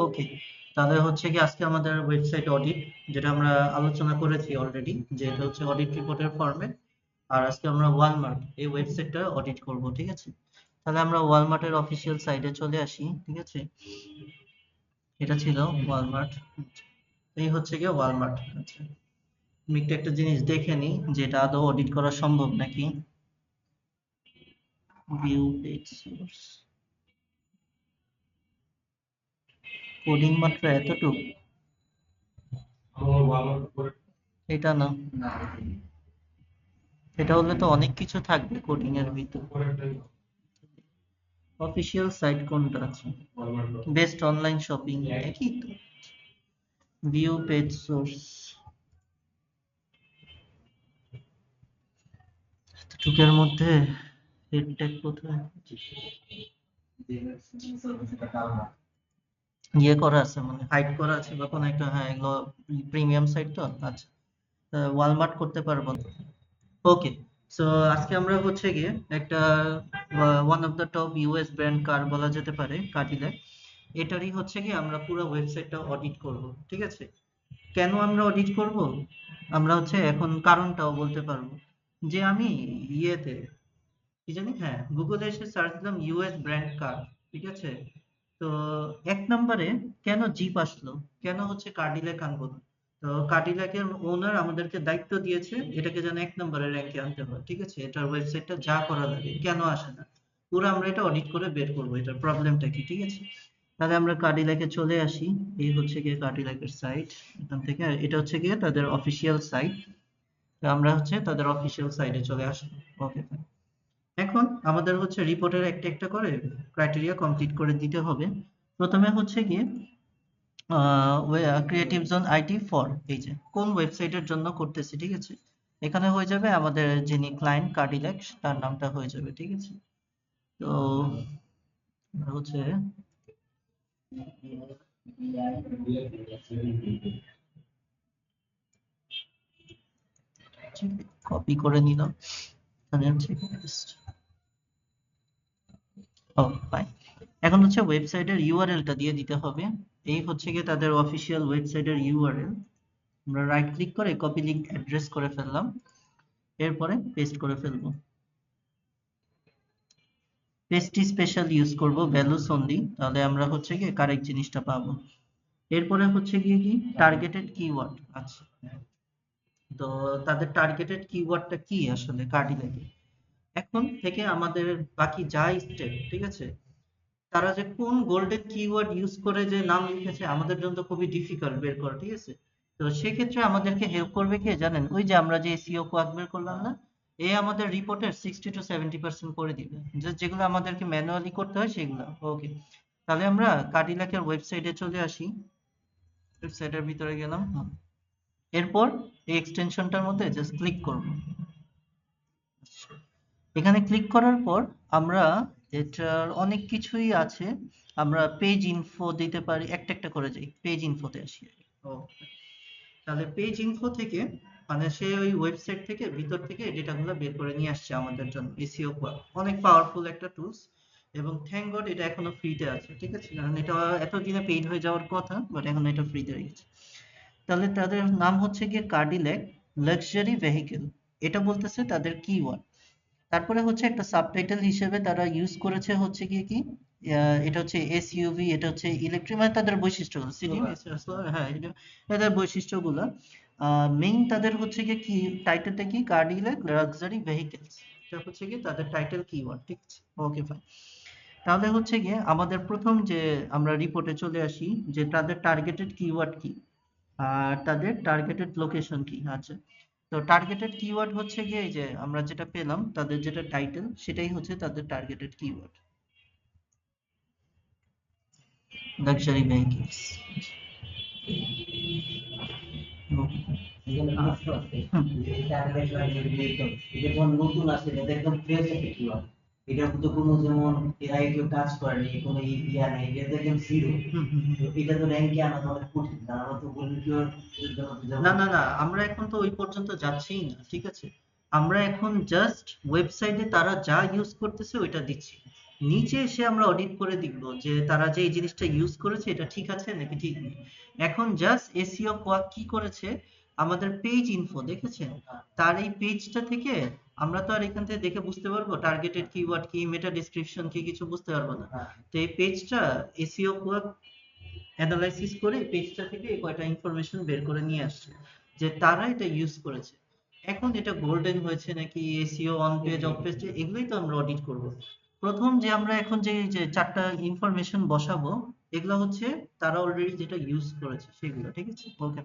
ওকে, তাহলে হচ্ছে কি আজকে আমাদের ওয়েবসাইট অডিট, যেটা আমরা আলোচনা করেছি অলরেডি, যে এটা হচ্ছে অডিট রিপোর্টের ফরম্যাট। আর আজকে আমরা ওয়ালমার্ট এই ওয়েবসাইটটা অডিট করব, ঠিক আছে? তাহলে আমরা ওয়ালমার্টের অফিসিয়াল সাইটে চলে আসি, ঠিক আছে? এটা ছিল ওয়ালমার্ট। এই হচ্ছে গিয়ে ওয়ালমার্ট। আচ্ছা, আমি একটু একটা জিনিস দেখে নিই যে এটা আদৌ অডিট করা সম্ভব নাকি। ভিউ পেজ সোর্স, কোডিং মাত্র এতটুকু? এটা না, এটা হলে তো অনেক কিছু থাকবে কোডিং এর ভিতর। অফিসিয়াল সাইট কোনটা আছে? বেস্ট অনলাইন শপিং, একই তো। ভিউ পেজ সোর্স, এতটুকের মধ্যে হেড ট্যাগ কোথায় ইয়ে করা আছে, মানে হাইড করা আছে বা কোনো একটা? হ্যাঁ, এগুলো প্রিমিয়াম সাইট তো। আচ্ছা, ওয়ালমার্ট করতে পারবো। ওকে, সো আজকে আমরা হচ্ছে গিয়ে একটা one of the top US brand car বলা যেতে পারে, কাডিলাক। এটারই হচ্ছে গিয়ে আমরা পুরো ওয়েবসাইটটা অডিট করব, ঠিক আছে? কেন আমরা অডিট করব? আমরা হচ্ছে এখন কারণটাও বলতে পারবো। যে আমি ইয়েতে কি জানি, হ্যাঁ, গুগলে এসে সার্চ দিলাম ইউএস ব্র্যান্ড কার, ঠিক আছে? তো এক নম্বরে কেন জিপ আসলো, কেন হচ্ছে কার্ডিল্যাক আনবো না? তো কার্ডিল্যাকের ওনার আমাদেরকে দায়িত্ব দিয়েছে এটাকে যেন এক নম্বরে র্যাঙ্কে আনতে হয়, ঠিক আছে? এটার ওয়েবসাইটটা যা করা লাগে, কেন আসে না, পুরো আমরা এটা অডিট করে বের করবো এটার প্রবলেমটা কি, ঠিক আছে? তাহলে আমরা কার্ডিল্যাকে চলে আসি। এই হচ্ছে গিয়ে কার্ডিল্যাকের সাইট। এখান থেকে এটা হচ্ছে গিয়ে তাদের অফিসিয়াল সাইট। আমরা হচ্ছে তাদের অফিসিয়াল সাইটে চলে আসবো। ওকে, এখন আমাদের হচ্ছে রিপোর্টের একটা একটা করে ক্রাইটেরিয়া কমপ্লিট করে দিতে হবে। প্রথমে হচ্ছে গিয়ে ক্রিয়েটিভ জোন আইটি ফর, এই যে কোন ওয়েবসাইটের জন্য করতেছি, ঠিক আছে? এখানে হয়ে যাবে আমাদের যিনি ক্লায়েন্ট কার্ডিল্যাক, তার নামটা হয়ে যাবে, ঠিক আছে? তো হচ্ছে কপি করে নিলাম, এখানে হচ্ছে ও ফাইন। এখন হচ্ছে ওয়েবসাইটের ইউআরএলটা দিয়ে দিতে হবে। এই হচ্ছে গিয়ে তাদের অফিসিয়াল ওয়েবসাইটের ইউআরএল। আমরা রাইট ক্লিক করে কপি লিংক অ্যাড্রেস করে ফেললাম, এরপরে পেস্ট করে ফেলবো। পেস্টি স্পেশাল ইউজ করব, ভ্যালুস অনলি, তাহলে আমরা হচ্ছে গিয়ে কারেক্ট জিনিসটা পাবো। এরপরে হচ্ছে গিয়ে কি টার্গেটেড কিওয়ার্ড। আচ্ছা, তো তাদের টার্গেটেড কিওয়ার্ডটা কি আসলে কার্ডিল্যাকে? এখন থেকে আমাদের বাকি যা স্টেপ, ঠিক আছে, তারা যে কোন গোল্ডেন কিওয়ার্ড ইউজ করে যে নাম লিখেছে আমাদের জন্য তো খুবই ডিফিকাল্ট বের করা, ঠিক আছে? তো সেক্ষেত্রে আমাদেরকে হেল্প করবে কে জানেন? ওই যে আমরা যে এসইও কোয়াক বের করলাম না, এ আমাদের রিপোর্টের 60 to 70% করে দিবে, যে যেগুলো আমাদেরকে ম্যানুয়ালি করতে হয় সেগুলো। ওকে, তাহলে আমরা কার্ডিল্যাকের ওয়েবসাইটে চলে আসি। ওয়েবসাইটের ভিতরে গেলাম, এরপর এই এক্সটেনশনটার মধ্যে জাস্ট ক্লিক করব। এখানে ক্লিক করার পর আমরা এটার অনেক কিছুই আছে। আমরা পেজ ইনফো দিতে পারি, একটা একটা করে যাই, পেজ ইনফোতে আসি। ও, তাহলে পেজ ইনফো থেকে মানে সে ওই ওয়েবসাইট থেকে ভিতর থেকে ডেটাগুলো বের করে নিয়ে আসছে আমাদের জন্য। এসইও অনেক পাওয়ারফুল একটা টুলস, এবং থ্যাংক গড এটা এখনো ফ্রিতে আছে, ঠিক আছে? কারণ এটা এতদিনে পেইড হয়ে যাওয়ার কথা, বাট এখন এটা ফ্রিতে রেখেছে। তাহলে তাদের নাম হচ্ছে গিয়ে কার্ডিল্যাক লাক্সারি ভেহিকেল, এটা বলতেছে তাদের কিওয়ার্ড। তারপরে হচ্ছে একটা সাবটাইটেল হিসেবে তারা ইউজ করেছে হচ্ছে গিয়ে কি, এটা হচ্ছে এসইউভি, এটা হচ্ছে ইলেকট্রিক, মানে তাদের বৈশিষ্ট্যগুলো সিডি, হ্যাঁ, এদের বৈশিষ্ট্যগুলো। মেইন তাদের হচ্ছে গিয়ে কি টাইটেলটা কি, কার্ডিল্যাক লাক্সারি ভেহিকেলস, এটা হচ্ছে গিয়ে তাদের টাইটেল কিওয়ার্ড, ঠিক আছে? Okay fine. তাহলে হচ্ছে গিয়ে আমাদের প্রথম যে আমরা রিপোর্টে চলে আসি যে তাদের টার্গেটেড কিওয়ার্ড কি আর তাদের টার্গেটেড লোকেশন কি। আচ্ছা, তো টার্গেটেড কিওয়ার্ড হচ্ছে গিয়ে এই যে আমরা যেটা পেলাম তাদের যেটা টাইটেল, সেটাই হচ্ছে তাদের টার্গেটেড কিওয়ার্ড, লাক্সারি ভেহিকলস। নতুন আসে, এটা একদম ফ্রেশ একটা কিওয়ার্ড। এটা তো কোনো যেমন এআই কেউ কাজ করেনি, কোনো ইয়া নেই, এটা একদম জিরো। এটা তো র্যাঙ্কে আনা অনেক কঠিন, কারণ আমরা তো ভলান্টিয়ার। না না না, আমরা এখন তো ওই পর্যন্ত যাচ্ছিই না, ঠিক আছে? আমরা এখন জাস্ট ওয়েবসাইটে তারা যা ইউজ করতেছে ওইটা দিচ্ছি। নিচে এসে আমরা অডিট করে দেখব যে তারা যে এই জিনিসটা ইউজ করেছে এটা ঠিক আছে নাকি ঠিক নেই। এখন জাস্ট এসইও কোয়াক কি করেছে, আমাদের পেজ ইনফো দেখেছেন, তার এই পেজটা থেকে আমরা তো আর এখান থেকে দেখে বুঝতে পারবো টার্গেটেড কিওয়ার্ড কি, মেটা ডেসক্রিপশন কি, কিছু বুঝতে পারবো না। তো এই পেজটা এসইও কোয়াক অ্যানালাইসিস করে পেজটা থেকে এই কয়টা ইনফরমেশন বের করে নিয়ে আসছে যে তারা এটা ইউজ করেছে। এখন এটা গোল্ডেন হয়েছে নাকি SEO on page of page, এগুলোই তো আমরা অডিট করব। প্রথম যে আমরা এখন যে চারটা ইনফরমেশন বসাবো, এগুলো হচ্ছে তারা অলরেডি যেটা ইউজ করেছে সেগুলো, ঠিক আছে। ওকে,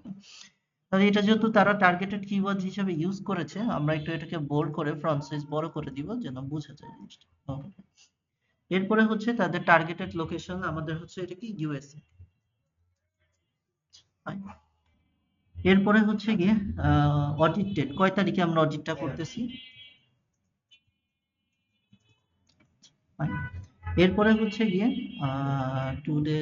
তাহলে এটা যেহেতু তারা টার্গেটেড কিওয়ার্ড হিসেবে ইউজ করেছে, আমরা একটু এটাকে বোল্ড করে ফ্রন্ট সাইজ বড় করে দিব যেন বোঝা যায় জিনিসটা। ওকে, এরপরে হচ্ছে তাদের টার্গেটেড লোকেশন, আমাদের হচ্ছে এটা কি ইউএসএ। এরপরে হচ্ছে গিয়ে অডিট ডেট, কয় তারিখে আমরা অডিটটা করতেছি। এরপরে হচ্ছে গিয়ে today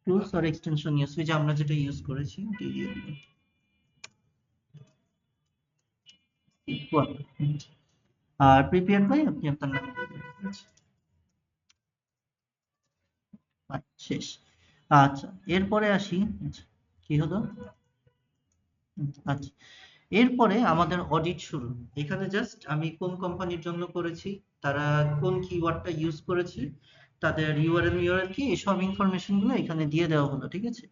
tools or extension use, যে আমরা যেটা ইউজ করেছি দিয়ে দিব। আর প্রিপেয়ার বাই আপনি আপনার নাম দিবেন। শেষ। আচ্ছা, এরপরে আসি। আচ্ছা, কি হলো? আচ্ছা, এরপরে আমাদের অডিট শুরু। এখানে জাস্ট আমি কোন কোম্পানির জন্য করেছি, তারা কোন কিওয়ার্ডটা ইউজ করেছে, তাদের ইউআরএল কি, এসব ইনফরমেশন গুলো এখানে দিয়ে দেওয়া হলো, ঠিক আছে।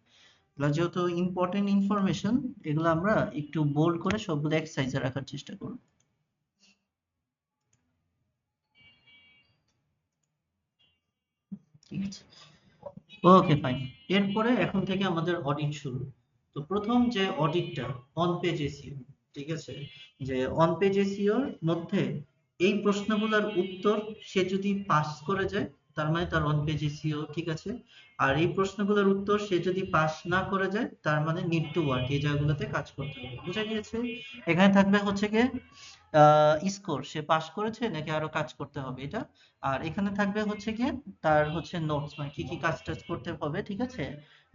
এগুলো যেহেতু ইম্পর্টেন্ট ইনফরমেশন, এগুলো আমরা একটু বোল্ড করে সবগুলো এক সাইজে রাখার চেষ্টা করব। ঠিক আছে, ওকে ফাইন। এরপরে এখন থেকে আমাদের অডিট শুরু। তো প্রথম যে অডিটটা অন পেজ এসইও, ঠিক আছে, যে অন পেজ এসইওর মধ্যে এই প্রশ্নগুলোর উত্তর সে যদি পাস করে যায়, তার মানে তার অন পেজ এসইও ঠিক আছে। আর এই প্রশ্নগুলোর উত্তর সে যদি পাস না করে যায়, তার মানে নিড টু ওয়ার্ক, এই জায়গাগুলোতে কাজ করতে হবে। বুঝা গিয়েছে? এখানে থাকবে হচ্ছে গিয়ে স্কোর, সে পাস করেছে নাকি আরো কাজ করতে হবে এটা। আর এখানে থাকবে হচ্ছে গিয়ে তার হচ্ছে নোটস, মানে কি কি কাজ টাজ করতে হবে, ঠিক আছে,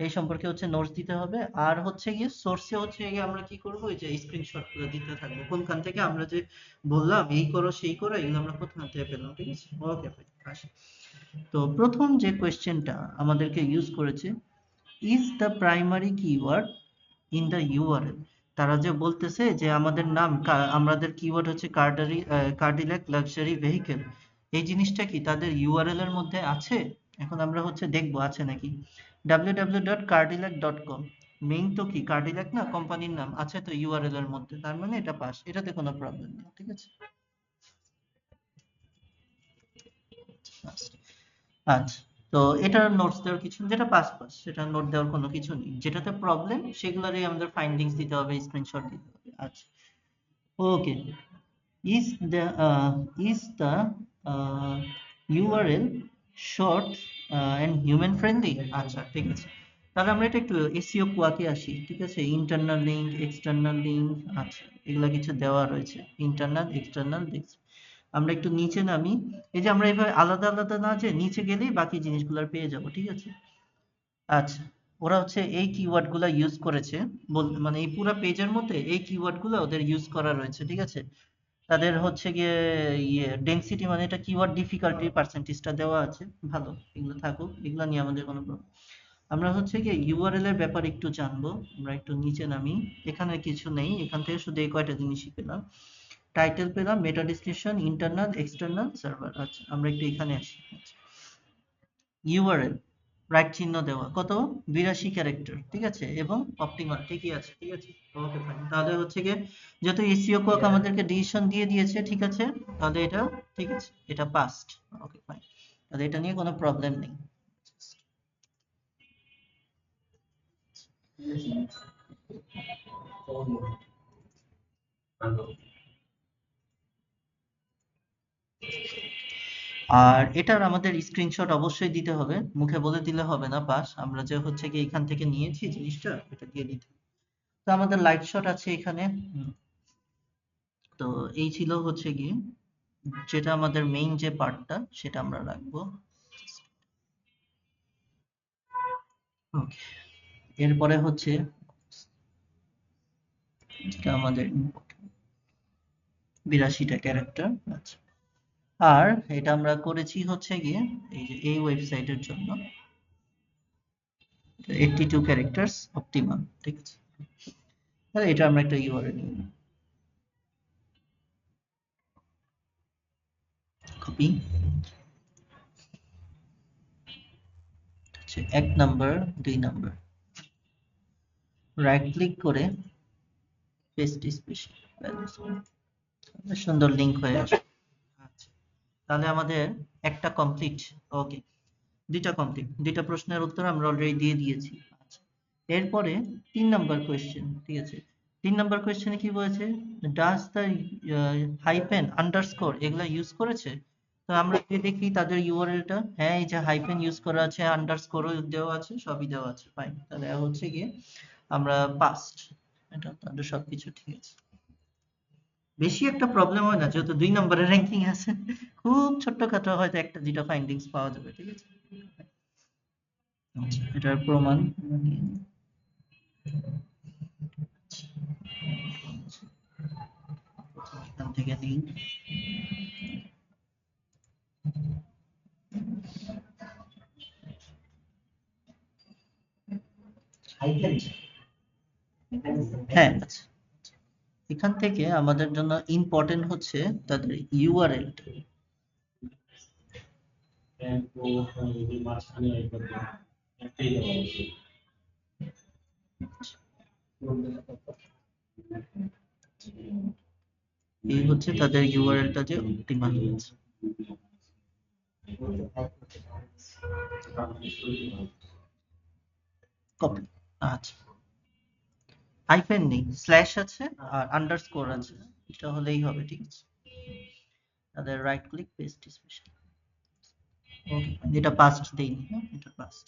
এই সম্পর্কে হচ্ছে নোটস দিতে হবে। আর হচ্ছে গিয়ে সোর্সে হচ্ছে গিয়ে আমরা কি করবো, এই যে স্ক্রিনশট গুলো দিতে থাকবো কোনখান থেকে আমরা যে বললাম এই করো সেই করো, এগুলো আমরা কোথা থেকে পেলাম, ঠিক আছে। ওকে ভাই, আসি। তো প্রথম যে কোয়েশ্চেনটা আমাদেরকে ইউজ করেছে, is the primary keyword in the URL. তারা যে বলতেছে যে আমাদের নাম, আমাদের কিওয়ার্ড হচ্ছে কার্ডিল্যাক লাক্সারি ভেহিকেল, এই জিনিসটা কি তাদের ইউআরএল এর মধ্যে আছে। এখন আমরা হচ্ছে দেখবো আছে নাকি। www.cardillac.com, মেইন তো কি কার্ডিল্যাক না, কোম্পানির নাম আছে তো ইউআরএল এর মধ্যে, তার মানে এটা পাস, এটাতে কোনো প্রবলেম নেই, ঠিক আছে। আচ্ছা, তো এটার নোটস দেওয়ার কিছু, যেটা পাস পাস সেটা নোট দেওয়ার কোনো কিছু নেই, যেটাতে প্রবলেম সেগুলোরই আমাদের ফাইন্ডিংস দিতে হবে, স্ক্রিনশট দিতে হবে। আচ্ছা, ওকে। is the is the uh, URL short and human friendly? আচ্ছা, ঠিক আছে, তাহলে আমরা এটা একটু এসইও কোয়াকে আসি, ঠিক আছে। ইন্টারনাল লিংক, এক্সটার্নাল লিংক, আচ্ছা এগুলা কিছু দেওয়া রয়েছে, ইন্টারনাল এক্সটার্নাল লিংক। আমরা একটু নিচে নামি, এই যে আমরা এভাবে আলাদা আলাদা না যে নিচে গেলেই বাকি জিনিসগুলো পেয়ে যাব, ঠিক আছে। আচ্ছা, ওরা হচ্ছে এই কিওয়ার্ড গুলা ইউজ করেছে, মানে এই পুরো পেজের মধ্যে এই কিওয়ার্ড গুলো ওদের ইউজ করা রয়েছে, ঠিক আছে। তাদের হচ্ছে গিয়ে ইয়ে ডেনসিটি, মানে এটা কিওয়ার্ড ডিফিকাল্টি পার্সেন্টেজটা দেওয়া আছে, ভালো, এগুলো থাকুক, এগুলো নিয়ে আমাদের কোনো প্রবলেম। আমরা হচ্ছে গিয়ে ইউআরএল এর ব্যাপারে একটু জানবো, আমরা একটু নিচে নামি। এখানে কিছু নেই, এখান থেকে শুধু এই কয়টা জিনিসই পেলাম। টাইটেল পেলাম, মেটা ডেসক্রিপশন, ইন্টারনাল এক্সটার্নাল সার্ভার। আচ্ছা, আমরা একটু এখানে আসি। ইউআরএল রাইট চিহ্ন দেওয়া, কত, 82 ক্যারেক্টার, ঠিক আছে, এবং অপটিমাল, ঠিকই আছে, ঠিক আছে। ওকে ফাইন, তাহলে হচ্ছে গিয়ে যেহেতু এসইও কক আমাদেরকে ডিসিশন দিয়ে দিয়েছে, ঠিক আছে, তাহলে এটা ঠিক আছে, এটা পাসড। ওকে ফাইন, তাহলে এটা নিয়ে কোনো প্রবলেম নেই। আর এটার আমাদের স্ক্রিনশট অবশ্যই দিতে হবে, মুখে বলে দিলে হবে না পাস, আমরা যে হচ্ছে কি এখান থেকে নিয়েছি জিনিসটা এটা দিয়ে দিতে হবে। তো আমাদের লাইট শট আছে এখানে। তো এই ছিল হচ্ছে কি যেটা আমাদের মেইন যে পার্টটা সেটা আমরা রাখবো। ওকে, এরপরে হচ্ছে যেটা আমাদের 82টা ক্যারেক্টার। আচ্ছা, আর এটা আমরা করেছি হচ্ছে গিয়ে এই যে এই ওয়েবসাইটের জন্য 82 ক্যারেক্টার্স অপটিমাম, ঠিক আছে। তাহলে এটা আমরা একটা ইউআরএল নিই, কপি, এক নাম্বার 2 নাম্বার, রাইট ক্লিক করে পেস্ট স্পেশাল ভ্যালুস, সুন্দর লিংক হয়ে আসবে। আচ্ছা, তাহলে আমাদের একটা কমপ্লিট। ওকে, দুইটা কমপ্লিট, দুইটা প্রশ্নের উত্তর আমরা অলরেডি দিয়ে দিয়েছি। আচ্ছা, এরপরে 3 নাম্বার কোয়েশ্চেন, ঠিক আছে। 3 নাম্বার কোয়েশ্চেনে কি বলেছে, ডাজ দ্য হাইপেন আন্ডারস্কোর এগুলা ইউজ করেছে। তো আমরা যদি দেখি তাদের ইউআরএলটা, হ্যাঁ এই যে হাইপেন ইউজ করা আছে, আন্ডারস্কোরও দেওয়া আছে, সবই দেওয়া আছে, ফাইন। তাহলে হচ্ছে গিয়ে আমরা পাস্ট, এটা তাদের সবকিছু ঠিক আছে। বেশি একটা প্রবলেম হয় না, যেহেতু 2 নম্বরের র্যাঙ্কিং আছে, খুব ছোট্টখাটো হয়তো একটা দুইটা ফাইন্ডিংস পাওয়া যাবে, ঠিক আছে। আচ্ছা, এটার প্রমাণ আমরা নিয়ে নিই। এখান থেকে নিই, হ্যাঁ আচ্ছা, এখান থেকে আমাদের জন্য ইম্পর্টেন্ট হচ্ছে তাদের ইউআরএল। এই হচ্ছে তাদের ইউআরএলটা যে অপটিমাল হয়েছে। কপি, আচ্ছা, হাইফেন নেই, স্ল্যাশ আছে আর আন্ডারস্কোর আছে, এটা হলেই হবে, ঠিক আছে। তাদের রাইট ক্লিক পেস্ট স্পেশাল, ওকে, এটা পাস্ট দেইনি, হ্যাঁ এটা পাস্ট,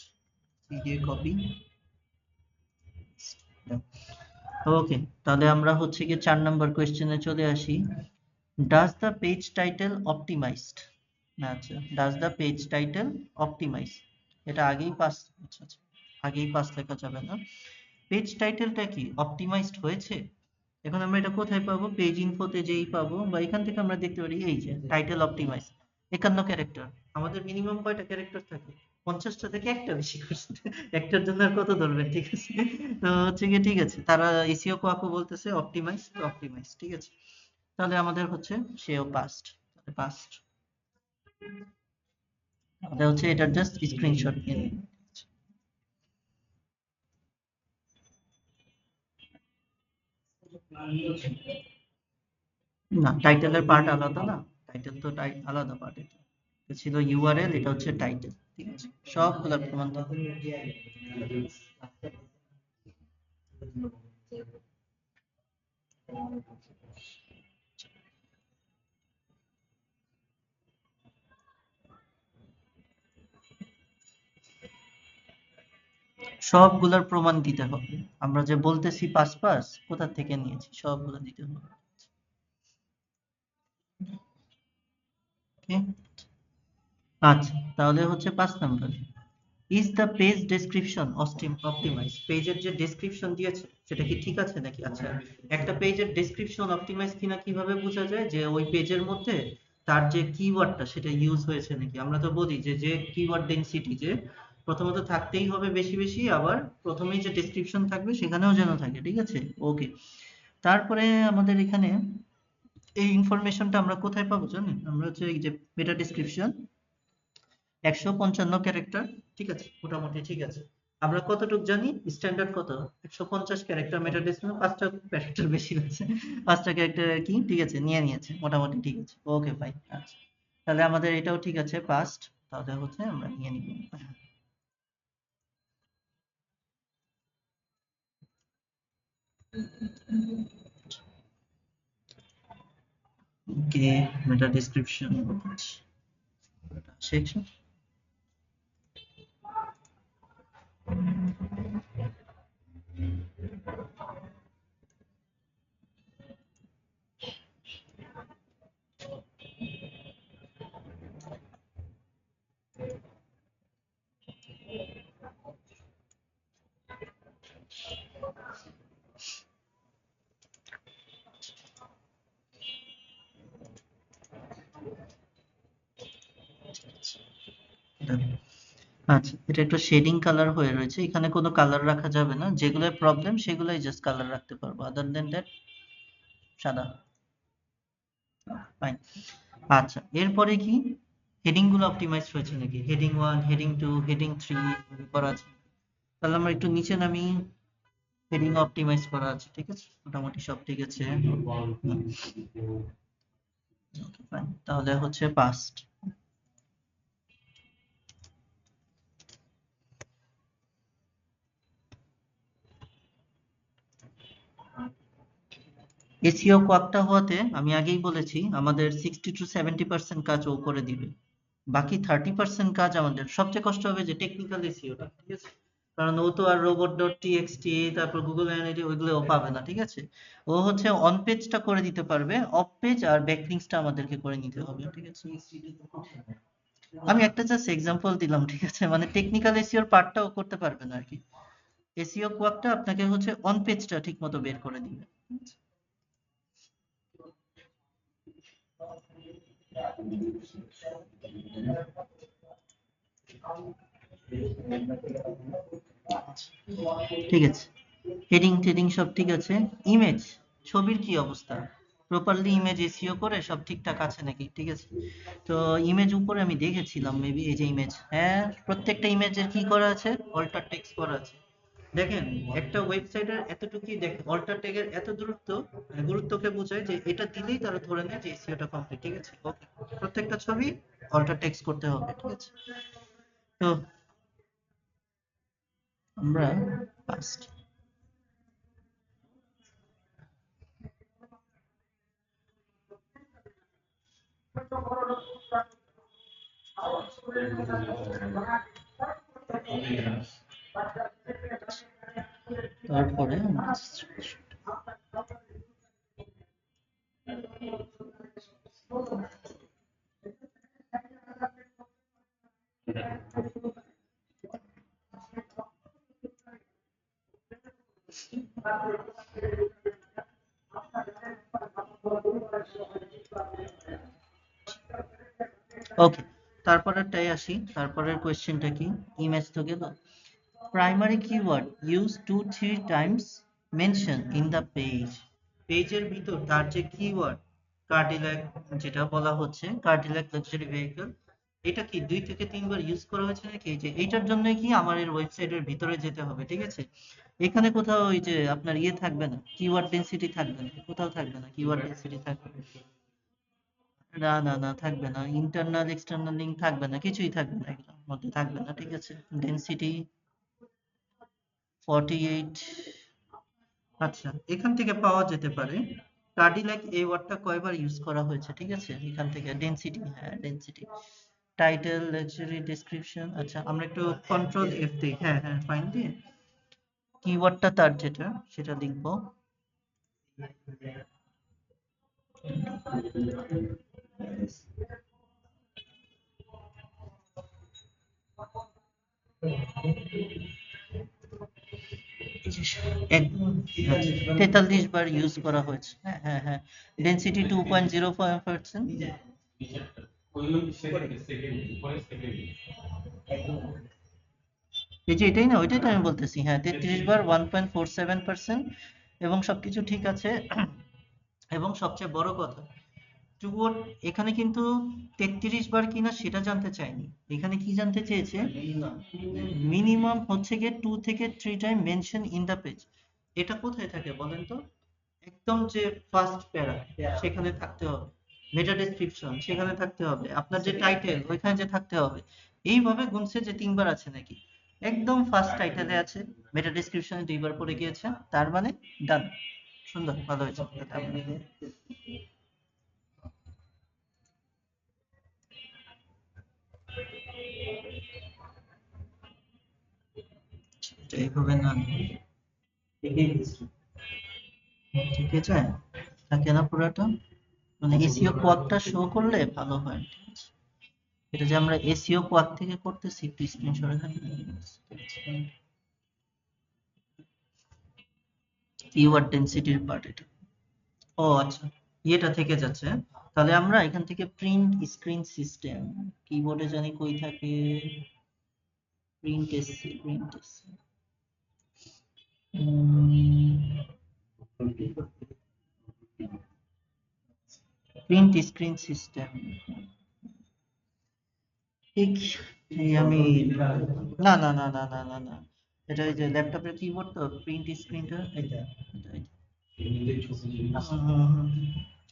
দিয়ে কপি। ওকে, তাহলে আমরা হচ্ছে কি 4 নাম্বার কোশ্চেনে চলে আসি। Does the page title optimized, আচ্ছা, does the page title optimize, এটা আগেই পাস, আচ্ছা আচ্ছা, আগেই পাস লেখা যাবে না। পেজ টাইটেলটা কি অপটিমাইজড হয়েছে? এখন আমরা এটা কোথায় পাবো, পেজ ইনফোতে যেই পাবো, বা এখান থেকে আমরা দেখতে পারি এই যে টাইটেল অপটিমাইজ 51 ক্যারেক্টার। আমাদের মিনিমাম কয়টা ক্যারেক্টার থাকে? 50টা থেকে একটা বেশি করছে, একটার জন্য আর কত ধরবেন, ঠিক আছে। তো হচ্ছে কি, ঠিক আছে, তারা এসিও কোয়াকো বলতেছে অপটিমাইজ, তো অপটিমাইজ, ঠিক আছে। তাহলে আমাদের হচ্ছে সেও পাস্ট, তাহলে পাস্ট, আমাদের হচ্ছে এটার জাস্ট স্ক্রিনশট নিয়ে নিন। না, টাইটেলের পার্ট আলাদা না, টাইটেল তো আলাদা পার্ট, এটা ছিল ইউআরএল, এটা হচ্ছে টাইটেল, ঠিক আছে, সবগুলোর প্রমাণ থাকে। সবগুলোর প্রমাণ দিতে হবে, আমরা যে বলতেছি পাস পাস কোথা থেকে নিয়েছি সবগুলো দিতে হবে। Okay? আচ্ছা, তাহলে হচ্ছে 5 number, is the page description optimise, পেজের যে ডেসক্রিপশন দিয়েছে সেটা কি ঠিক আছে নাকি। আচ্ছা, একটা পেজের ডেসক্রিপশন অপটিমাইজ কিনা কিভাবে বোঝা যায়, যে ওই পেজের মধ্যে তার যে কিওয়ার্ডটা সেটা ইউজ হয়েছে নাকি। আমরা তো বলি যে যে কিওয়ার্ড ডেনসিটি, যে প্রথমত থাকতেই হবে বেশি বেশি, আবার প্রথমেই যে ডেসক্রিপশন থাকবে সেখানেও যেন থাকে, ঠিক আছে। ওকে, তারপরে আমাদের এখানে এই ইনফরমেশনটা আমরা কোথায় পাবো জানেন, আমরা হচ্ছে এই যে মেটা ডেসক্রিপশন 155 ক্যারেক্টার, ঠিক আছে, মোটামুটি ঠিক আছে। আমরা কতটুক জানি, স্ট্যান্ডার্ড কত, 150 ক্যারেক্টার, মেটা ডেসক্রিপশন 5টা ক্যারেক্টার বেশি আছে, 5টা ক্যারেক্টার আর কি, ঠিক আছে, নিয়ে নিয়েছে মোটামুটি, ঠিক আছে। ওকে ফাইন, আচ্ছা, তাহলে আমাদের এটাও ঠিক আছে, পাস্ট, তাহলে হচ্ছে আমরা নিয়ে নিব। ওকে, মেটা ডেসক্রিপশন সেকশন, আচ্ছা, এটা একটু শেডিং কালার হয়ে রয়েছে, এখানে কোনো কালার রাখা যাবে না, যেগুলো প্রবলেম সেগুলোই জাস্ট কালার রাখতে পারবো, আদার দেন দ্যাট সাদা। ফাইন। আচ্ছা, এরপরে কি হেডিং গুলো অপটিমাইজ হয়েছে নাকি, হেডিং 1, হেডিং 2, হেডিং 3 করা আছে? তাহলে আমরা একটু নিচে নামি, হেডিং অপটিমাইজ করা আছে, ঠিক আছে, মোটামুটি সব ঠিক আছে। ফাইন, তাহলে হচ্ছে পাস্ট। এসইও কোয়াকটা হওয়াতে আমি আগেই বলেছি আমাদের 60 to 70% কাজ ও করে দিবে, বাকি 30% কাজ আমাদের। সবচেয়ে কষ্ট হবে যে টেকনিক্যাল এসইওটা, ঠিক আছে, কারণ ও তো আর রোবট ডট টিএক্সটি তারপর গুগল অ্যানালিটিক্স ওইগুলো ও পাবে না, ঠিক আছে। ও হচ্ছে অন পেজটা করে দিতে পারবে, অফ পেজ আর ব্যাকলিংকসটা আমাদেরকে করে নিতে হবে, ঠিক আছে। আমি একটা জাস্ট এক্সাম্পল দিলাম, ঠিক আছে, মানে টেকনিক্যাল এসইওর পার্টটাও করতে পারবে না আর কি। এসইও কোয়াকটা আপনাকে হচ্ছে অন পেজটা ঠিক মতো বের করে দিবে। ঠিক আছে, হেডিং টেডিং সব ঠিক আছে। ইমেজ, ছবির কি অবস্থা, প্রপারলি ইমেজ এসইও করে সব ঠিকঠাক আছে নাকি, ঠিক আছে। তো ইমেজ উপরে আমি দেখেছিলাম মেবি, এই যে ইমেজ, হ্যাঁ প্রত্যেকটা ইমেজের কি করা আছে, অল্টার টেক্সট করা আছে। দেখেন একটা ওয়েবসাইটের এতটুকুই দেখেন, অল্টার ট্যাগের এত গুরুত্ব, মানে গুরুত্বকে বোঝায় যে এটা দিলেই তারা ধরে নেয় যে এসইওটা কমপ্লিট, ঠিক আছে। ওকে, প্রত্যেকটা ছবি অল্টার টেক্সট করতে হবে, ঠিক আছে। তো আমরা ফার্স্ট তারপরে ওকে, তারপরেরটাই আসি, তারপরের কোয়েশ্চেনটা কি, ইমেজ তো গেল। Primary keyword use 2-3 Times mention in the page, পেজের ভিতর তার যে কিওয়ার্ড, কার্ডিল্যাক যেটা বলা হচ্ছে, কার্ডিল্যাক লাক্সারি ভেহিকল, এটা কি 2 থেকে 3 বার ইউজ করা হয়েছে নাকি, এই যে এইটার জন্য কি আমার এর ওয়েবসাইটের ভিতরে যেতে হবে, ঠিক আছে। এখানে কোথাও ওই যে আপনার ইয়ে থাকবে না, কিওয়ার্ড ডেনসিটি থাকবে না, কোথাও থাকবে না কিওয়ার্ড ডেনসিটি থাকবে না, না না থাকবে না, ইন্টারনাল এক্সটার্নাল লিঙ্ক থাকবে না, কিছুই থাকবে না, এগুলোর মধ্যে থাকবে না, ঠিক আছে। ডেনসিটি 48। আচ্ছা, এখান থেকে পাওয়া যেতে পারে কার্ডিল্যাক, এই ওয়ার্ডটা কয়বার ইউজ করা হয়েছে, ঠিক আছে, এখান থেকে ডেনসিটি, হ্যাঁ ডেনসিটি। টাইটেল, লাক্সারি, ডেসক্রিপশন, আচ্ছা আমরা একটু কন্ট্রোল এফ দিই, হ্যাঁ হ্যাঁ ফাইন দিয়ে কিওয়ার্ডটা তার যেটা সেটা লিখবো। এক 43 বার ইউজ করা হয়েছে, হ্যাঁ হ্যাঁ হ্যাঁ। ডেনসিটি 2.05%। এই যে এটাই না, ওইটাই তো আমি বলতেছি, হ্যাঁ 33 বার 1.47%, এবং সবকিছু ঠিক আছে। এবং সবচেয়ে বড় কথা, টুয়ার্ড, এখানে কিন্তু 33 বার কিনা সেটা জানতে চাইনি, এখানে কি জানতে চেয়েছে, মিনিমাম হচ্ছে গিয়ে 2 থেকে 3 time mention in the page. এটা কোথায় থাকে বলেন তো, একদম যে ফার্স্ট প্যারা সেখানে থাকতে হবে, মেটা ডেসক্রিপশন সেখানে থাকতে হবে, আপনার যে টাইটেল ওইখানে যে থাকতে হবে। এইভাবে গুনছে যে 3 বার আছে নাকি, একদম ফার্স্ট টাইটেলে আছে, মেটা ডেসক্রিপশনে 2 বার পড়ে গিয়েছে, তার মানে ডান, সুন্দর, ভালো হয়েছে। এটা এইভাবে না, ঠিক আছে, থাকে না পুরাটা, মানে এসইও কোয়াকটা শো করলে ভালো হয়, ঠিক আছে। এটা যে আমরা এসইও কোয়াক থেকে করতেছি, একটু স্ক্রিনশট এখানে কিওয়ার্ড ডেনসিটির পার্ট এটা। ও আচ্ছা, ইয়েটা থেকে যাচ্ছে, তাহলে আমরা এখান থেকে প্রিন্ট স্ক্রিন সিস্টেম কিবোর্ডে জানি কই থাকে, print SC, print screen system. ঠিক এই আমি না না না না না না না এটা ওই যে ল্যাপটপের কিবোর্ড তো প্রিন্ট স্ক্রিনটা এটা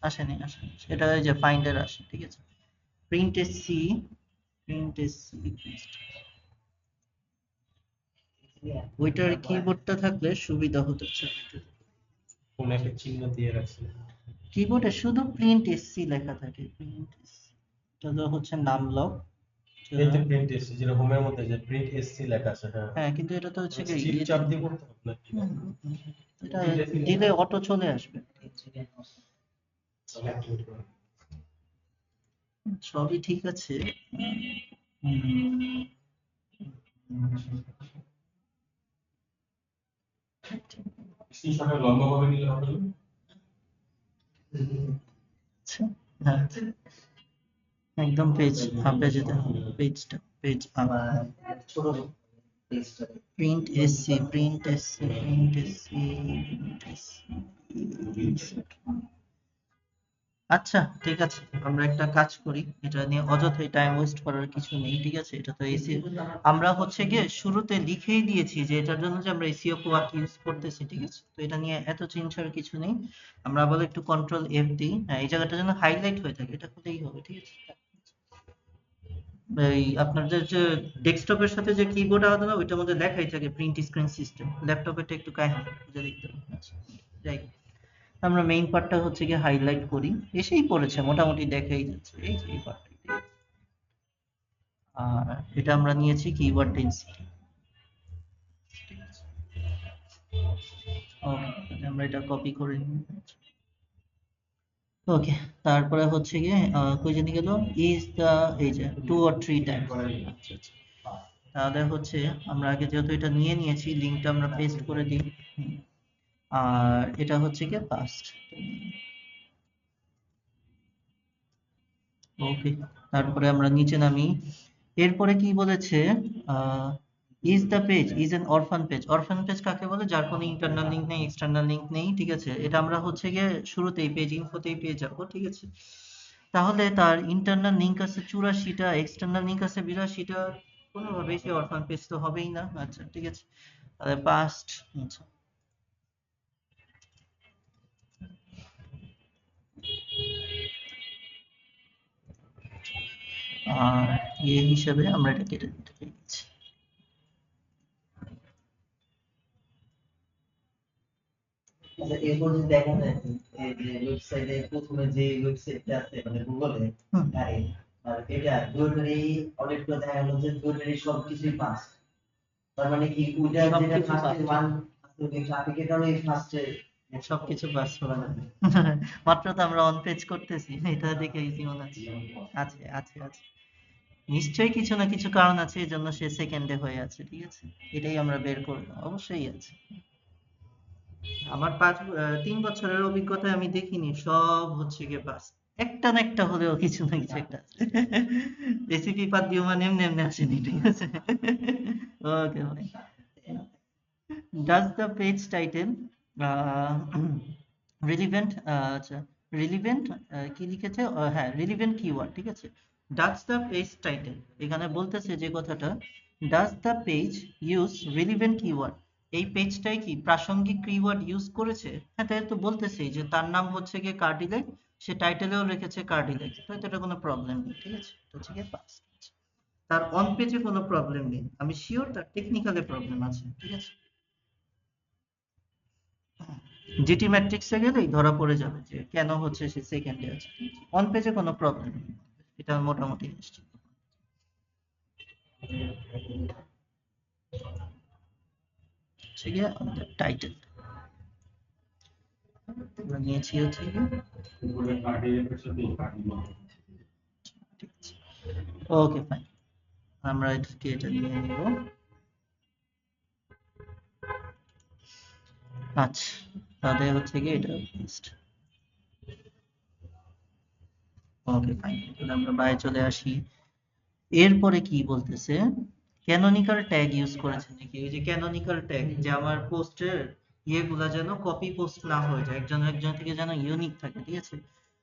আসেনি আসেনি এটা ওই যে ফাইন্ডার আসে, ঠিক আছে। প্রিন্ট এসসি, প্রিন্ট এসসি ওইটার কিবোর্ডটা থাকলে সুবিধা হতো। কোন একটা চিহ্ন দিয়ে রাখছে কিবোর্ডে শুধু প্রিন্ট এসসি লেখা থাকে, প্রিন্ট এসসি এটা তো হচ্ছে নাম লক। এই যে প্রিন্ট এসসি যেটা হোমের মধ্যে যে প্রিন্ট এসসি লেখা আছে, হ্যাঁ হ্যাঁ কিন্তু এটা তো হচ্ছে কি শিফট চাপ দিয়ে করতে হবে না এটা দিলে অটো চলে আসবে, সবই ঠিক আছে। স্ক্রিনশটে লম্বা ভাবে নিলে হবে না? আচ্ছা, হ্যাঁ, একদম পেজ আপে যেতে হবে, পেজটা পেজ ছোট print SC, print SC, print SC, print SC. আচ্ছা ঠিক আছে, আমরা একটা কাজ করি, এটা নিয়ে অযথাই টাইম ওয়েস্ট করার কিছু নেই, ঠিক আছে। এটা তো এসি আমরা হচ্ছে গিয়ে শুরুতে লিখেই দিয়েছি যে এটার জন্য যে আমরা এসিও কোয়াক ইউজ করতেছি, ঠিক আছে। তো এটা নিয়ে এত চিন্তার কিছু নেই। আমরা আবার একটু কন্ট্রোল এফ দিই, হ্যাঁ এই জায়গাটা যেন হাইলাইট হয়ে থাকে, এটা করলেই হবে, ঠিক আছে। এই আপনাদের যে ডেস্কটপের সাথে যে কিবোর্ড আলাদা না, ওইটার মধ্যে লেখাই থাকে প্রিন্ট স্ক্রিন সিস্টেম, ল্যাপটপেরটা একটু কাহিনী বুঝে দেখতে হবে। আচ্ছা, যাই হোক। আমরা মেইন পার্টটা হচ্ছে গিয়ে হাইলাইট করি, এসেই পড়েছে মোটামুটি দেখাই যাচ্ছে, এই যে এই পার্টটা। আর এটা আমরা নিয়েছি কিওয়ার্ড ডেনসিটি, ওকে আমরা এটা কপি করে নিই। ওকে, তারপরে হচ্ছে গিয়ে কই জানি গেল, ইজ দা এই যে 2 or 3 টাইমস। আচ্ছা আচ্ছা, তাহলে হচ্ছে আমরা আগে যেহেতু এটা নিয়ে নিয়েছি, লিংকটা আমরা পেস্ট করে দিই। আর এটা হচ্ছে গিয়ে পাস্ট, ওকে। তারপরে আমরা নিচে নামি, এরপরে কি বলেছে, is the page is an অরফান page. অরফান page কাকে বলে? যার কোনো ইন্টারনাল লিঙ্ক নেই, এক্সটার্নাল লিঙ্ক নেই, ঠিক আছে। এটা আমরা হচ্ছে গিয়ে শুরুতেই পেজ ইনফোতেই পেয়ে যাবো, ঠিক আছে। তাহলে তার ইন্টারনাল লিঙ্ক আছে 84টা, এক্সটার্নাল লিঙ্ক আছে 82টা, কোনোভাবেই সে অরফান পেজ তো হবেই না। আচ্ছা ঠিক আছে, তাহলে পাস্ট। আচ্ছা, আর ইয়ে হিসেবে আমরা এটা কেটে দিতে পেরেছি। এরপর যদি দেখা যায় যে ওয়েবসাইটে প্রথমে যে ওয়েবসাইটটা আছে মানে গুগলে, আর এটা দুটোরই অনেকগুলো দেখা গেল যে দুটোরই সবকিছুই পাস, তার মানে কি ওইটা যেটা ফার্স্টে ওয়ান ট্রাফিক এর কারণে ফার্স্টে সবকিছু পাস করা যাবে। মাত্র তো আমরা অন পেজ করতেছি, এটা দেখে ইজি মনে হচ্ছে। আছে আছে আছে, নিশ্চয়ই কিছু না কিছু কারণ আছে এই জন্য সে সেকেন্ডে হয়ে আছে, ঠিক আছে। এটাই আমরা বের করব, অবশ্যই আছে। আমার 3 বছরের অভিজ্ঞতায় আমি দেখিনি সব হচ্ছে গিয়ে পাস, একটা না একটা হলেও কিছু না কিছু একটা আছে। রেসিপি পাত দিও মানে এমনি এমনি আসেনি, ঠিক আছে। ওকে ভাই, does the page title uh, relevant আচ্ছা relevant কি লিখেছে, হ্যাঁ relevant keyword, ঠিক আছে। does the page title এখানে বলতেছে যে কথাটা, does the page use relevant keyword, এই পেজটাই কি প্রাসঙ্গিক কিওয়ার্ড ইউজ করেছে। হ্যাঁ তাই তো বলতেছি যে তার নাম হচ্ছে গিয়ে কার্ডিলেক, সে টাইটেলেও রেখেছে কার্ডিলেক, তাই তো এটা কোনো প্রবলেম নেই, ঠিক আছে। এটা হচ্ছে গিয়ে পাস, তার অন পেজে কোনো প্রবলেম নেই, আমি শিওর তার টেকনিক্যালে প্রবলেম আছে, ঠিক আছে। জিটি ম্যাট্রিক্সে গেলেই ধরা পড়ে যাবে যে কেন হচ্ছে সে সেকেন্ডে আছে, অন পেজে কোনো প্রবলেম নেই, এটা মোটামুটি নিশ্চিত। ঠিক আছে, আমাদের টাইটেল আমরা নিয়েছি হচ্ছে ওকে ফাইন, আমরা এটা নিয়ে নিব। আচ্ছা, তাহলে হচ্ছে কি এটা ওকে ফাইন, তাহলে আমরা বাই চলে আসি। এরপরে কি বলতেছে, ক্যানোনিকাল ট্যাগ ইউজ করেছেন নাকি? এই যে ক্যানোনিকাল ট্যাগ, যে আমার পোস্টের ইয়েগুলা যেন কপি পোস্ট না হয়ে যায়, একজন একজন থেকে যেন ইউনিক থাকে, ঠিক আছে।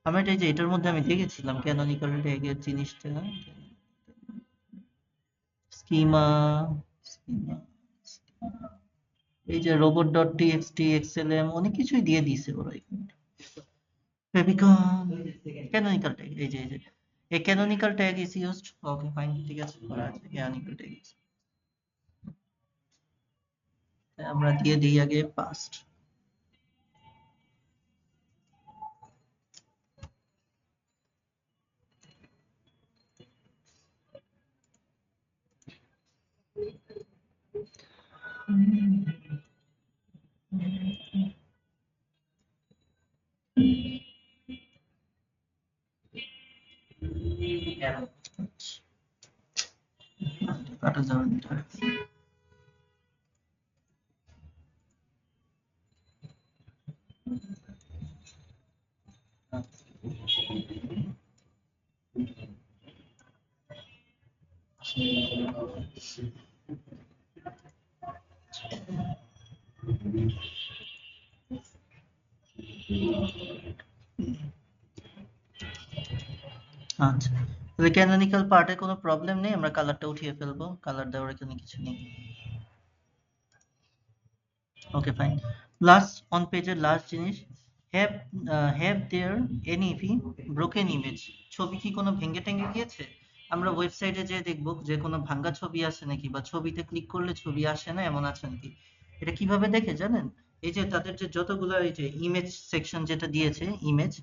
আমরা এটা, এই যে এটার মধ্যে আমি দেখেছিলাম ক্যানোনিকাল ট্যাগের জিনিসটা, স্কিমা, স্কিমা, এই যে রোবট ডট টিএক্সটি, এক্সএলএম, অনেক কিছুই দিয়ে দিছে ওরা এখানে। ফেবিকন, ক্যানোনিকাল ট্যাগ, এই যে a canonical tag is used. Okay fine, ঠিক আছে, করা আছে canonical tag is। আমরা দিয়ে দিই আগে past। কাটা যাবে না। আচ্ছা, তাহলে ক্যানোনিকাল পার্টে কোনো প্রবলেম নেই, আমরা কালারটা উঠিয়ে ফেলবো, কালার দেওয়ার এখানে কিছু নেই। ওকে ফাইন, লাস্ট অন পেজের লাস্ট জিনিস, have there any broken image, ছবি কি কোনো ভেঙে টেঙে গিয়েছে? আমরা ওয়েবসাইটে যে দেখবো যে কোনো ভাঙ্গা ছবি আছে নাকি, বা ছবিতে ক্লিক করলে ছবি আসে না, এমন আছে নাকি? এটা কিভাবে দেখে জানেন? এই যে তাদের যে যতগুলো এই যে ইমেজ সেকশন যেটা দিয়েছে, ইমেজ,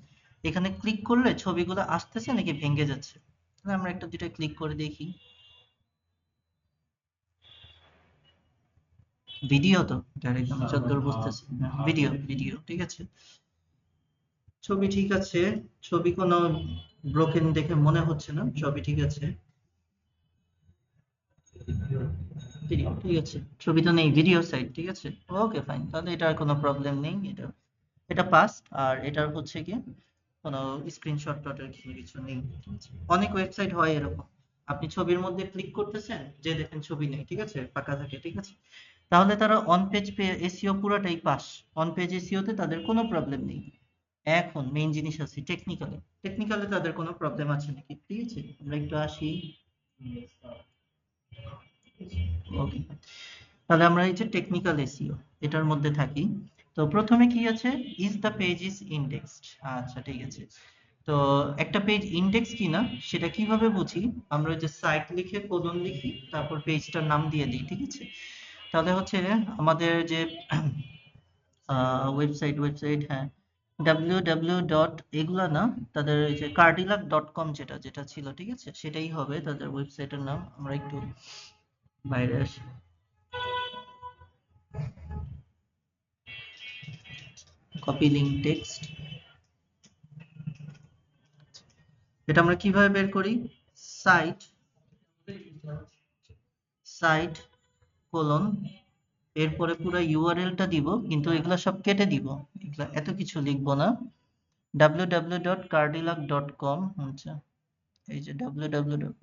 এখানে ক্লিক করলে ছবিগুলো আসতেছে নাকি ভেঙে যাচ্ছে। তাহলে আমরা একটা দুইটা ক্লিক করে দেখি। ভিডিও তো ডাইরেক্ট আমি যতদূর বুঝতেছি, ভিডিও ভিডিও ঠিক আছে, ছবি ঠিক আছে, ছবি কোনো ব্রোকেন দেখে মনে হচ্ছে না, ছবি ঠিক আছে, ভিডিও ঠিক আছে, ছবি তো নেই, ভিডিও সাইট ঠিক আছে। ওকে ফাইন, তাহলে এটার কোনো প্রবলেম নেই, এটা এটা পাস। আর এটার হচ্ছে কি কোনো স্ক্রিনশট টটের কিছু নেই, ঠিক আছে? অনেক ওয়েবসাইট হয় এরকম, আপনি ছবির মধ্যে ক্লিক করতেছেন, যে দেখেন ছবি নেই, ঠিক আছে, ফাঁকা থাকে, ঠিক আছে। তাহলে তারা অন পেজ এসইও পুরাটাই পাস, অন পেজ এসইও তে তাদের কোনো প্রবলেম নেই। এখন মেইন জিনিস আছে টেকনিক্যালে, টেকনিক্যালে তাদের কোনো প্রবলেম আছে নাকি, ঠিক আছে, আমরা একটু আসি। ওকে, তাহলে আমরা এই যে টেকনিক্যাল এসইও এটার মধ্যে থাকি। তো প্রথমে কি আছে, is the page is indexed. আচ্ছা ঠিক আছে, তো একটা পেজ ইন্ডেক্স কিনা সেটা কিভাবে বুঝি, আমরা ওই যে সাইট লিখে কোলন লিখি, তারপর পেজটার নাম দিয়ে দিই, ঠিক আছে। তাহলে হচ্ছে আমাদের যে ওয়েবসাইট, হ্যাঁ, www ডট এগুলা না, তাদের এই যে কার্ডিলাক ডট কম যেটা যেটা ছিল, ঠিক আছে, সেটাই হবে তাদের ওয়েবসাইটের নাম। আমরা একটু বাইরে আসি, কপি লিঙ্ক টেক্সট, এটা আমরা কিভাবে বের করি, সাইট সাইট কোলন, এরপরে পুরো ইউআরএলটা দিব, কিন্তু এগুলা সব কেটে দিব, এগুলা এত কিছু লিখবো না, www.cardilac.com, আচ্ছা এই যে www,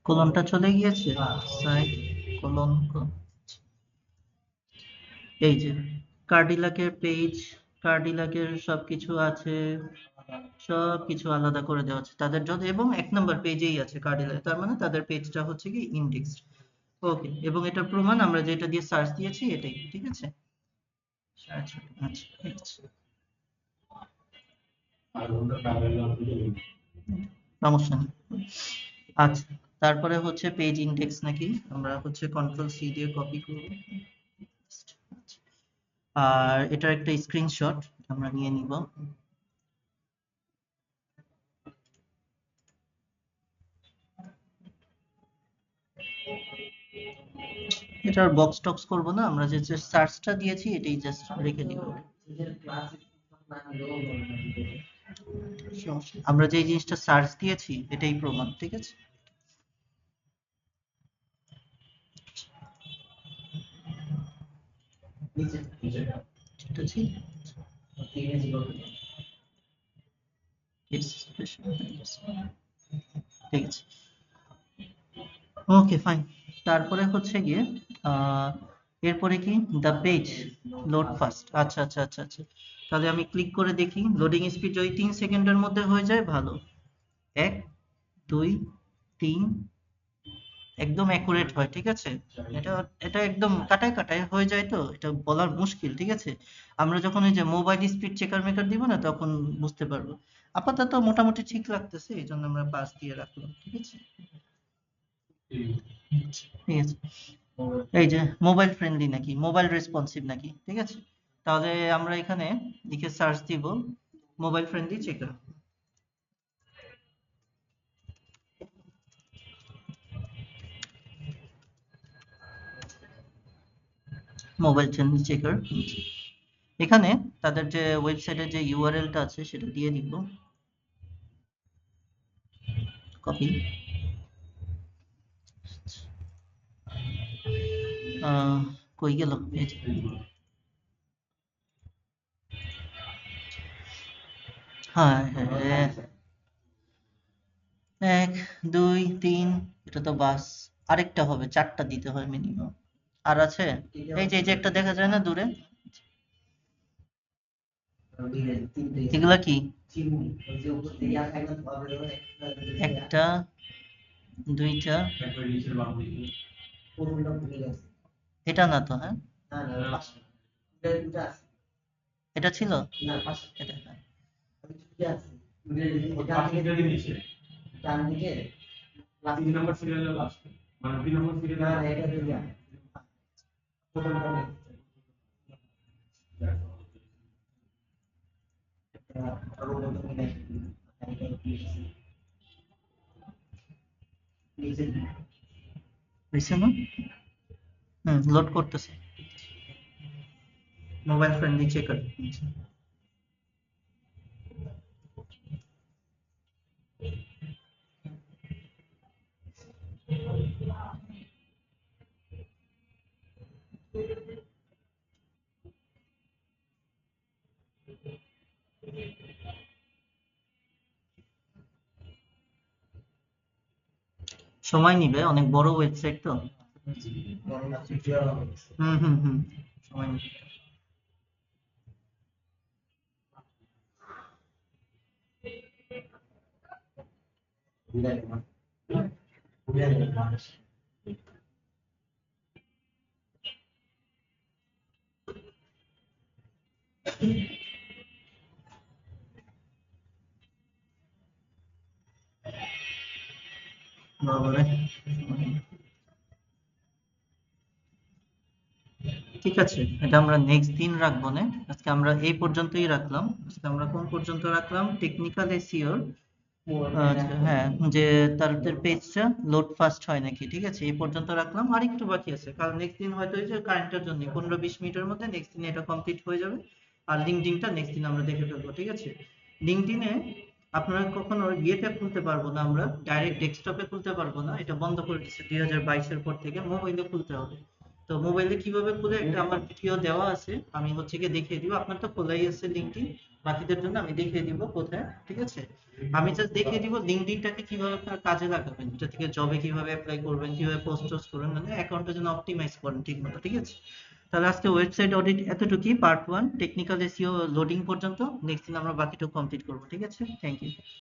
কোলনটা চলে গিয়েছে, সাইট কোলন, এই যে কার্ডিলাকের পেজ, কার্ডিলাকের সবকিছু আছে, সবকিছু আলাদা করে দেওয়া আছে তাদের যত, এবং এক নম্বর পেজেই আছে কার্ডিলাক, তার মানে তাদের পেজটা হচ্ছে কি ইন্ডেক্সড। ওকে, এবং এটার প্রমাণ আমরা যেটা দিয়ে সার্চ দিয়েছি এটাই, ঠিক আছে। আচ্ছা আচ্ছা ঠিক আছে, সমস্যা নেই। আচ্ছা, তারপরে হচ্ছে পেজ ইন্ডেক্স নাকি, আমরা হচ্ছে কন্ট্রোল সি দিয়ে কপি করব, আর এটার একটা স্ক্রিনশট আমরা নিয়ে নিব। এটার বক্স টক্স করব না, আমরা যে সার্চটা দিয়েছি এটাই জাস্ট রেখে দিব। আমরা যে জিনিসটা সার্চ দিয়েছি এটাই প্রমাণ, ঠিক আছে। নিচে এটা ছিল ইংরেজি বলতে yes special ঠিক আছে ওকে ফাইন তারপরে হচ্ছে গিয়ে এরপরে কি দ্য পেজ লোড ফাস্ট আচ্ছা আচ্ছা আচ্ছা আচ্ছা তাহলে আমি ক্লিক করে দেখি লোডিং স্পিড যদি 3 সেকেন্ডের মধ্যে হয়ে যায় ভালো 1 2 3 একদম অ্যাকুরেট হয় ঠিক আছে এটা এটা একদম কাটায় কাটায় হয়ে যায় তো এটা বলার মুশকিল ঠিক আছে আমরা যখন এই যে মোবাইল স্পিড চেকার মেকার দিব না তখন বুঝতে পারবো আপাতত মোটামুটি ঠিক লাগতেছে এই জন্য আমরা পাস দিয়ে রাখলাম ঠিক আছে ঠিক আছে এই যে মোবাইল ফ্রেন্ডলি নাকি মোবাইল রেসপন্সিভ নাকি ঠিক আছে তাহলে আমরা এখানে লিখে সার্চ দিব mobile friendly checker mobile friendly checker এখানে তাদের যে ওয়েবসাইটের যে ইউআরএলটা আছে সেটা দিয়ে দিব কপি কই গেল এই যে হ্যাঁ হ্যাঁ 1 2 3 এটা তো বাস আরেকটা হবে 4টা দিতে হয় মিনিমাম আর আছে এই যে একটা দেখা যায় না দূরে এগুলা কি একটা দুইটা এটা না তো হ্যাঁ এটা ছিল এটা হ্যাঁ ডান দিকে তিন নম্বর সিরিয়ালের লাস্ট মানে দুই নম্বর সিরিয়াল এটা দুইটা হয়েছে না লোড করতেছে মোবাইল ফ্রেন্ডলি চেকার সময় নিবে অনেক বড় ওয়েবসাইট তো সময় নিবে বাবারে ঠিক আছে এটা আমরা নেক্সট দিন রাখবো না আজকে আমরা এই পর্যন্তই রাখলাম আজকে আমরা কোন পর্যন্ত রাখলাম টেকনিক্যাল এসইও হ্যাঁ যে তাদের পেজটা লোড ফাস্ট হয় নাকি ঠিক আছে এই পর্যন্ত রাখলাম আর একটু বাকি আছে কারণ নেক্সট দিন হয়তো এই যে কারেন্টের জন্য 15-20 মিনিটের মধ্যে নেক্সট দিন এটা কমপ্লিট হয়ে যাবে আর লিঙ্কডইনটা নেক্সট দিন আমরা দেখে ফেলবো ঠিক আছে লিঙ্কডইনে আপনারা কখনো ইয়েতে খুলতে পারবো না আমরা ডাইরেক্ট ডেস্কটপে খুলতে পারবো না এটা বন্ধ করে দিচ্ছে 2022 এর পর থেকে মোবাইলে খুলতে হবে তো মোবাইলে কিভাবে খুলে একটা আমার ভিডিও দেওয়া আছে আমি হচ্ছে গিয়ে দেখিয়ে দিব আপনার তো খোলাই আছে লিঙ্কডইন বাকিদের জন্য আমি দেখিয়ে দিব কোথায় ঠিক আছে আমি জাস্ট দেখিয়ে দিব লিঙ্কডইনটাকে কিভাবে আপনার কাজে লাগাবেন এটা থেকে জবে কিভাবে অ্যাপ্লাই করবেন কিভাবে পোস্ট করবেন মানে অ্যাকাউন্টটা যেন অপটিমাইজ করেন ঠিকমতো ঠিক আছে তাহলে আজকে ওয়েবসাইট অডিট এতটুকুই পার্ট 1 টেকনিক্যাল এসইও লোডিং পর্যন্ত নেক্সট দিন আমরা বাকিটুকু কমপ্লিট করব ঠিক আছে থ্যাংক ইউ